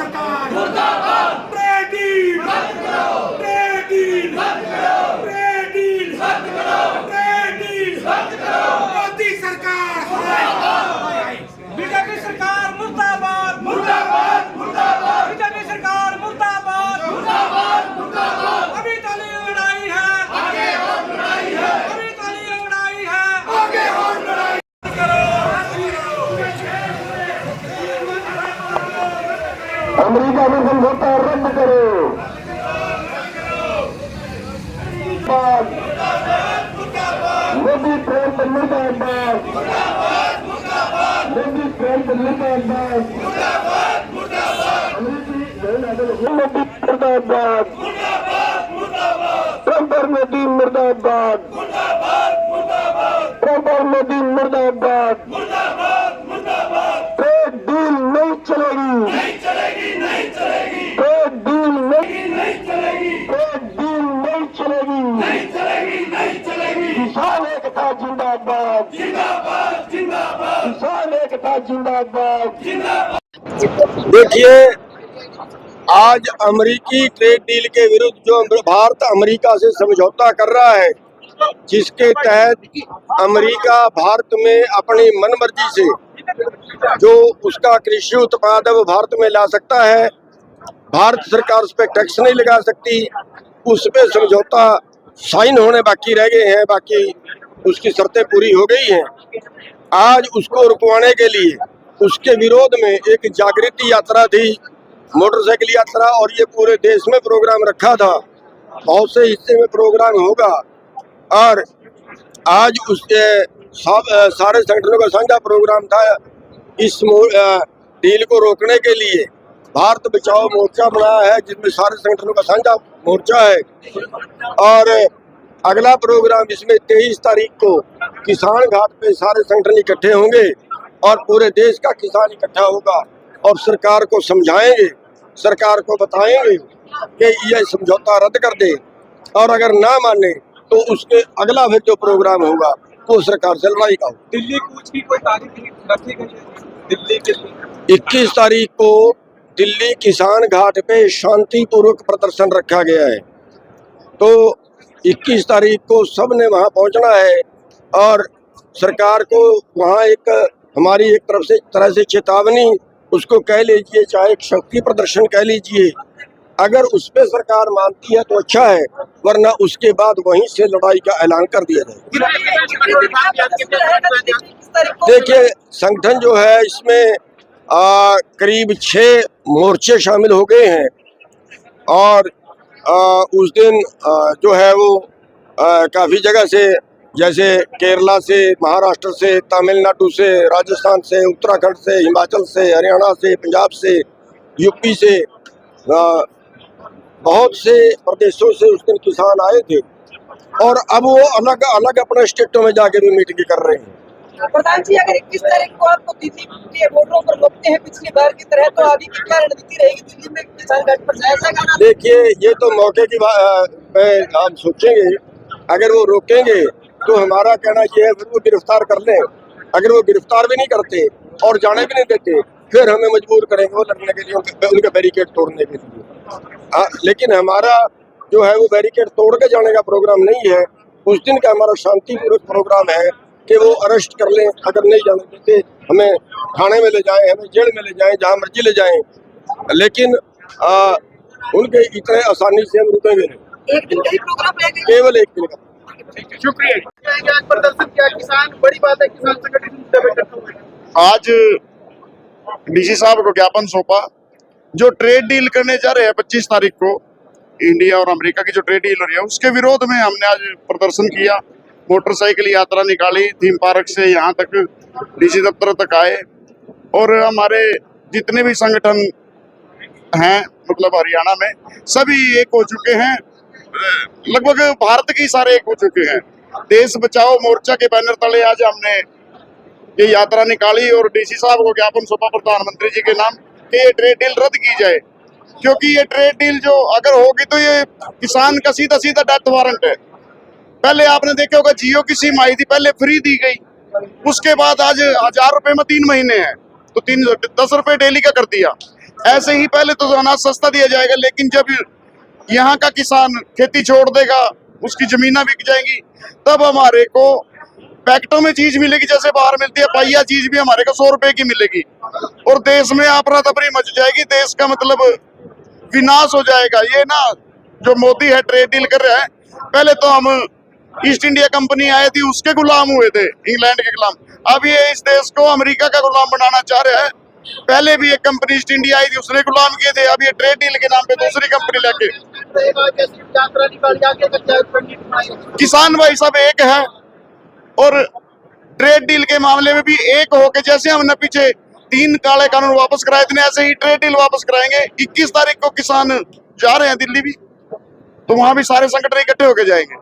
सरकार मुर्दाबाद। Trade deal रद्द करो, ट्रेड डील रद्द करो, ट्रेड डील रद्द करो, ट्रेड डील रद्द करो। मोदी सरकार मुर्दाबाद। बीजेपी सरकार मुर्दाबाद, मुर्दाबाद मुर्दाबाद बीजेपी सरकार मुर्दाबाद, मुर्दाबाद मुर्दाबाद। अभी ताली लड़ाई है, आगे और लड़ाई है, अभी ताली लड़ाई है। आगे और लड़ाई अमेरिका में समझौता रद्द करो। मोदी ट्रंप मुर्दाबाद, मोदी ट्रंप मुर्दाबाद, मोदी मुर्दाबाद, ट्रंप और मोदी मुर्दाबाद, ट्रंप और मोदी मुर्दाबाद। ट्रेड डील नहीं चलेगी, ट्रेड डील नहीं चलेगी। किसान एकता जिंदाबाद, किसान एकता जिंदाबाद। देखिए, आज अमेरिकी ट्रेड डील के विरुद्ध जो भारत अमेरिका से समझौता कर रहा है, जिसके तहत अमेरिका भारत में अपनी मनमर्जी से जो उसका कृषि उत्पाद है वो भारत में ला सकता है, भारत सरकार उस पर टैक्स नहीं लगा सकती, उस पर समझौता साइन होने बाकी रह गए हैं, बाकी उसकी शर्तें पूरी हो गई हैं। आज उसको रुकवाने के लिए उसके विरोध में एक जागृति यात्रा थी, मोटरसाइकिल यात्रा, और ये पूरे देश में प्रोग्राम रखा था, बहुत से हिस्से में प्रोग्राम होगा। और आज उसके सारे संगठनों का साझा प्रोग्राम था। इस डील को रोकने के लिए भारत बचाओ मोर्चा बनाया है, जिसमें सारे संगठनों का साझा मोर्चा है। और अगला प्रोग्राम इसमें 23 तारीख को किसान घाट पे सारे संगठन इकट्ठे होंगे और पूरे देश का किसान इकट्ठा होगा और सरकार को समझाएंगे, सरकार को बताएंगे कि यह समझौता रद्द कर दे, और अगर ना माने तो उसके अगला फिर जो प्रोग्राम होगा वो सरकार से लड़ाई का होगा। दिल्ली कूच की कोई तारीख रखी गई है? दिल्ली के लिए 21 तारीख को दिल्ली किसान घाट पे शांतिपूर्वक प्रदर्शन रखा गया है, तो 21 तारीख को सब ने वहाँ पहुँचना है और सरकार को वहाँ एक हमारी एक तरह से चेतावनी उसको कह लीजिए, चाहे एक शक्ति प्रदर्शन कह लीजिए, अगर उस पर सरकार मानती है तो अच्छा है, वरना उसके बाद वहीं से लड़ाई का ऐलान कर दिया जाए। देखिए, संगठन जो है इसमें करीब 6 मोर्चे शामिल हो गए हैं और उस दिन जो है वो काफ़ी जगह से, जैसे केरला से, महाराष्ट्र से, तमिलनाडु से, राजस्थान से, उत्तराखंड से, हिमाचल से, हरियाणा से, पंजाब से, यूपी से, बहुत से प्रदेशों से उस दिन किसान आए थे और अब वो अलग अलग अपने स्टेटों में जाके भी मीटिंग कर रहे हैं। प्रधान जी, अगर 21 तारीख को आपको दिल्ली के वोटरों पर रोकते हैं पिछली बार की तरह, तो आगे की क्या रणनीति रहेगी? दिल्ली में किसान घाट पर जाएगा? देखिए, ये तो मौके की बात हम सोचेंगे। अगर वो रोकेंगे तो हमारा कहना ये है फिर वो गिरफ्तार कर लें। अगर वो गिरफ्तार भी नहीं करते और जाने भी नहीं देते, फिर हमें मजबूर करेंगे वो लड़ने के लिए, उनके बैरिकेड तोड़ने के लिए। लेकिन हमारा जो है वो बैरिकेड तोड़ के जाने का प्रोग्राम नहीं है। उस दिन का हमारा शांतिपूर्वक प्रोग्राम है कि वो अरेस्ट कर लें, अगर नहीं जाने देते हमें थाने में ले जाएं, हमें जेल में ले जाएं, जहाँ मर्जी ले जाएं, लेकिन उनके इतने आसानी से हम रुकेंगे नहीं। एक दिन का ही प्रोग्राम रहेगा? केवल एक दिन का। शुक्रिया। आज प्रदर्शन किया किसान, बड़ी बात है, किसान संगठन आज डीसी साहब को ज्ञापन सौंपा। जो ट्रेड डील करने जा रहे हैं 25 तारीख को, इंडिया और अमेरिका की जो ट्रेड डील हो रही है उसके विरोध में हमने आज प्रदर्शन किया। मोटरसाइकिल यात्रा निकाली, थीम पार्क से यहाँ तक डीसी दफ्तर तक आए और हमारे जितने भी संगठन हैं मतलब हरियाणा में सभी एक हो चुके हैं, लगभग भारत के सारे एक हो चुके हैं। देश बचाओ मोर्चा के बैनर तले आज हमने ये यात्रा निकाली और डीसी साहब को ज्ञापन सौंपा प्रधानमंत्री जी के नाम कि ये ट्रेड डील रद्द की जाए, क्योंकि ये ट्रेड डील जो अगर होगी तो ये किसान का सीधा सीधा डेथ वारंट है। पहले आपने देखा होगा जियो की सिम आई थी, पहले फ्री दी गई, उसके बाद आज 1000 रुपए में 3 महीने हैं, तो 10 रुपए डेली का कर दिया। ऐसे ही पहले तो अनाज सस्ता दिया जाएगा, लेकिन जब यहाँ का किसान खेती छोड़ देगा, उसकी जमीनें बिक जाएंगी, तब हमारे को पैकेटों में चीज मिलेगी जैसे बाहर मिलती है, पहिया चीज भी हमारे को 100 रुपए की मिलेगी और देश में अफरा तफरी मच जाएगी। देश का मतलब विनाश हो जाएगा। ये ना जो मोदी है ट्रेड डील कर रहा है, पहले तो हम ईस्ट इंडिया कंपनी आई थी उसके गुलाम हुए थे, इंग्लैंड के गुलाम। अब ये इस देश को अमेरिका का गुलाम बनाना चाह रहा है। पहले भी एक कंपनी ईस्ट इंडिया आई थी, उसने गुलाम किए थे। अब ये ट्रेड डील के नाम पे दूसरी कंपनी लेके किसान भाई सब एक है और ट्रेड डील के मामले में भी एक होके, जैसे हमने पीछे 3 काले कानून वापस कराए थे, ऐसे ही ट्रेड डील वापस कराएंगे। 21 तारीख को किसान जा रहे हैं दिल्ली भी, तो वहां भी सारे संगठन इकट्ठे होके जाएंगे।